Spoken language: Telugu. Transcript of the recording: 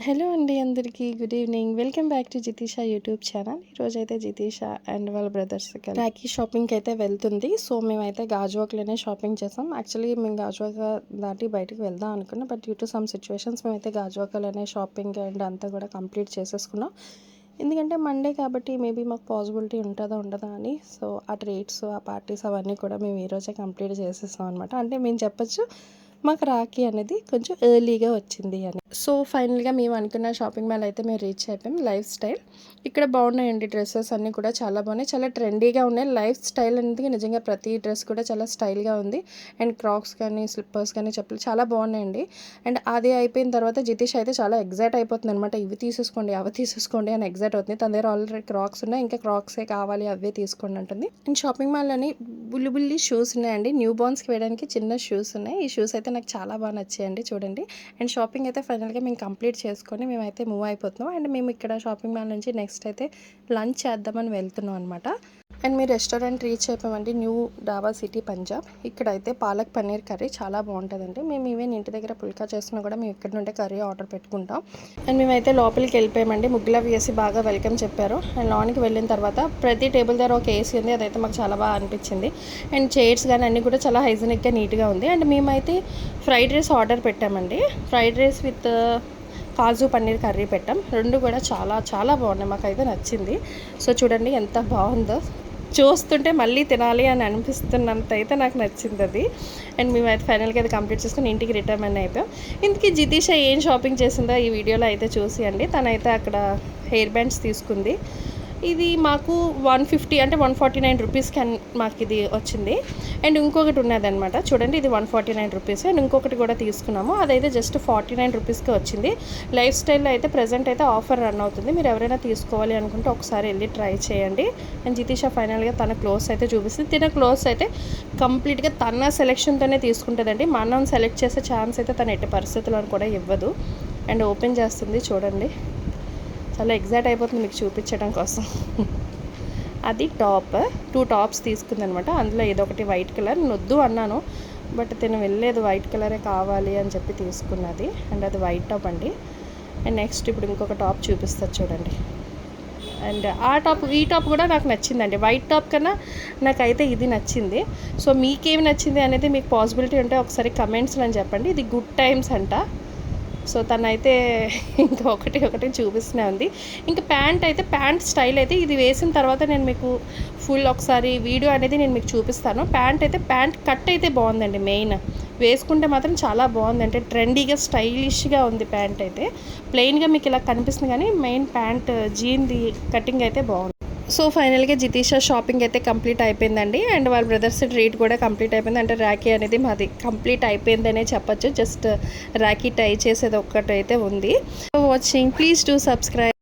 హలో అండి అందరికీ good evening. Welcome back to Jitisha YouTube channel. ఈరోజైతే జితీషా అండ్ వాళ్ళ బ్రదర్స్కి రాఖీ షాపింగ్కి అయితే వెళ్తుంది. సో మేమైతే గాజువాకలోనే షాపింగ్ చేసాం. యాక్చువల్లీ మేము గాజువాక దాటి బయటకు వెళ్దాం అనుకున్నాం, but due to some situations మేమైతే గాజువాకలోనే షాపింగ్ అండ్ అంతా కూడా కంప్లీట్ చేసేసుకున్నాం. ఎందుకంటే మండే కాబట్టి మేబీ మాకు పాసిబిలిటీ ఉంటుందా ఉండదా అని. సో ఆ ట్రీట్స్ ఆ పార్టీస్ అవన్నీ కూడా మేము ఈరోజే కంప్లీట్ చేసేసాం అనమాట. అంటే మేము చెప్పచ్చు మాకు రాఖీ అనేది కొంచెం ఎర్లీగా వచ్చింది అని. సో ఫైనల్గా మేము అనుకున్న షాపింగ్ మాల్ అయితే మేము రీచ్ అయిపోయాం. లైఫ్ స్టైల్ ఇక్కడ బాగున్నాయండి. డ్రెస్సెస్ అన్నీ కూడా చాలా బాగున్నాయి, చాలా ట్రెండీగా ఉన్నాయి. లైఫ్ స్టైల్ అనేది నిజంగా ప్రతి డ్రెస్ కూడా చాలా స్టైల్గా ఉంది. అండ్ క్రాక్స్ కానీ స్లిప్పర్స్ కానీ చెప్పులు చాలా బాగున్నాయండి. అండ్ అది అయిపోయిన తర్వాత జితీష్ అయితే చాలా ఎగ్జైట్ అయిపోతుంది అనమాట. ఇవి తీసేసుకోండి అవి తీసేసుకోండి అని ఎగ్జైట్ అవుతుంది. తన దగ్గర ఆల్రెడీ క్రాక్స్ ఉన్నాయి, ఇంకా క్రాక్సే కావాలి అవే తీసుకోండి అంటుంది. అండ్ షాపింగ్ మాల్లోని బుల్లి షూస్ ఉన్నాయండి. న్యూ బోర్న్స్కి వేయడానికి చిన్న షూస్ ఉన్నాయి. ఈ షూస్ అయితే నాకు చాలా బాగా నచ్చాయండి చూడండి. అండ్ షాపింగ్ అయితే ఫైనల్గా మేము కంప్లీట్ చేసుకొని మేమైతే మూవ్ అయిపోతున్నాం. అండ్ మేము ఇక్కడ షాపింగ్ మాల్ నుంచి నెక్స్ట్ అయితే లంచ్ చేద్దామని వెళ్తున్నాం అనమాట. అండ్ మీ రెస్టారెంట్ రీచ్ అయిపోయామండి. New dhaba city Punjab. ఇక్కడైతే పాలక్ పన్నీర్ కర్రీ చాలా బాగుంటుందండి. మేము ఈవెన్ ఇంటి దగ్గర పుల్కా చేసుకున్నా కూడా మేము ఇక్కడ నుండే కర్రీ ఆర్డర్ పెట్టుకుంటాం. అండ్ మేమైతే లోపలికి వెళ్ళిపోయామండి. ముగ్గులు అవి వేసి బాగా వెల్కమ్ చెప్పారు. అండ్ లోనికి వెళ్ళిన తర్వాత ప్రతి టేబుల్ దగ్గర ఒక ఏసీ ఉంది. అదైతే మాకు చాలా బాగా అనిపించింది. అండ్ చైర్స్ కానీ అన్నీ కూడా చాలా హైజీనిక్గా నీట్గా ఉంది. అండ్ మేమైతే ఫ్రైడ్ రైస్ ఆర్డర్ పెట్టామండి. Fried rice with kaju paneer curry పెట్టాం. రెండు కూడా చాలా చాలా బాగున్నాయి, మాకైతే నచ్చింది. సో చూడండి ఎంత బాగుందో, చూస్తుంటే మళ్ళీ తినాలి అని అనిపిస్తున్నంత అయితే నాకు నచ్చింది అది. అండ్ మేమైతే ఫైనల్గా అది కంప్లీట్ చేసుకుని ఇంటికి రిటర్న్ అయిపోయాం. ఇందుకీ జితీషా ఏం షాపింగ్ చేసిందో ఈ వీడియోలో అయితే చూసి అండి. తనైతే అక్కడ హెయిర్ బ్యాండ్స్ తీసుకుంది. ఇది మాకు 150 అంటే 149 రూపీస్కి మాకు ఇది వచ్చింది. అండ్ ఇంకొకటి ఉన్నదనమాట చూడండి, ఇది 149 రూపీస్. అండ్ ఇంకొకటి కూడా తీసుకున్నాము, అదైతే జస్ట్ 49 రూపీస్కి వచ్చింది. లైఫ్ స్టైల్లో అయితే ప్రజెంట్ అయితే ఆఫర్ రన్ అవుతుంది. మీరు ఎవరైనా తీసుకోవాలి అనుకుంటే ఒకసారి వెళ్ళి ట్రై చేయండి. అండ్ జితీషా ఫైనల్గా తన క్లోత్స్ అయితే చూపిస్తుంది. తిన క్లోత్స్ అయితే కంప్లీట్గా తన సెలెక్షన్తోనే తీసుకుంటుందండి. మనం సెలెక్ట్ చేసే ఛాన్స్ అయితే తన ఎట్టి పరిస్థితుల్లో కూడా ఇవ్వదు. అండ్ ఓపెన్ చేస్తుంది చూడండి, చాలా ఎగ్జైట్ అయిపోతుంది మీకు చూపించడం కోసం. అది టాప్ 2 టాప్స్ తీసుకుందనమాట. అందులో ఏదో ఒకటి వైట్ కలర్ వద్దు అన్నాను, బట్ తిను వెళ్ళలేదు, వైట్ కలరే కావాలి అని చెప్పి తీసుకున్నది. అండ్ అది వైట్ టాప్ అండి. అండ్ నెక్స్ట్ ఇప్పుడు ఇంకొక టాప్ చూపిస్తుంది చూడండి. అండ్ ఆ టాప్ ఈ టాప్ కూడా నాకు నచ్చిందండి. వైట్ టాప్ కన్నా నాకైతే ఇది నచ్చింది. సో మీకేమి నచ్చింది అనేది మీకు పాసిబిలిటీ ఉంటే ఒకసారి కమెంట్స్లో అని చెప్పండి. ఇది గుడ్ టైమ్స్ అంట. సో తనైతే ఇంకా ఒకటి చూపిస్తూనే ఉంది. ఇంకా ప్యాంట్ స్టైల్ అయితే ఇది వేసిన తర్వాత నేను మీకు ఫుల్ ఒకసారి వీడియో అనేది నేను మీకు చూపిస్తాను. ప్యాంట్ కట్ అయితే బాగుందండి. మెయిన్ వేసుకుంటే మాత్రం చాలా బాగుంది, అంటే ట్రెండీగా స్టైలిష్గా ఉంది. ప్యాంట్ అయితే ప్లెయిన్గా మీకు ఇలా కనిపిస్తుంది, కానీ మెయిన్ ప్యాంట్ జీన్ది కటింగ్ అయితే బాగుంది. సో ఫైనల్గా జితీషా షాపింగ్ అయితే కంప్లీట్ అయిపోయిందండి. అండ్ వాళ్ళ బ్రదర్స్ ట్రీట్ కూడా కంప్లీట్ అయిపోయింది. అంటే రాఖీ అనేది మాది కంప్లీట్ అయిపోయిందనే చెప్పచ్చు. జస్ట్ రాఖీ టై చేసేది ఒక్కటైతే ఉంది. Watching, please do subscribe.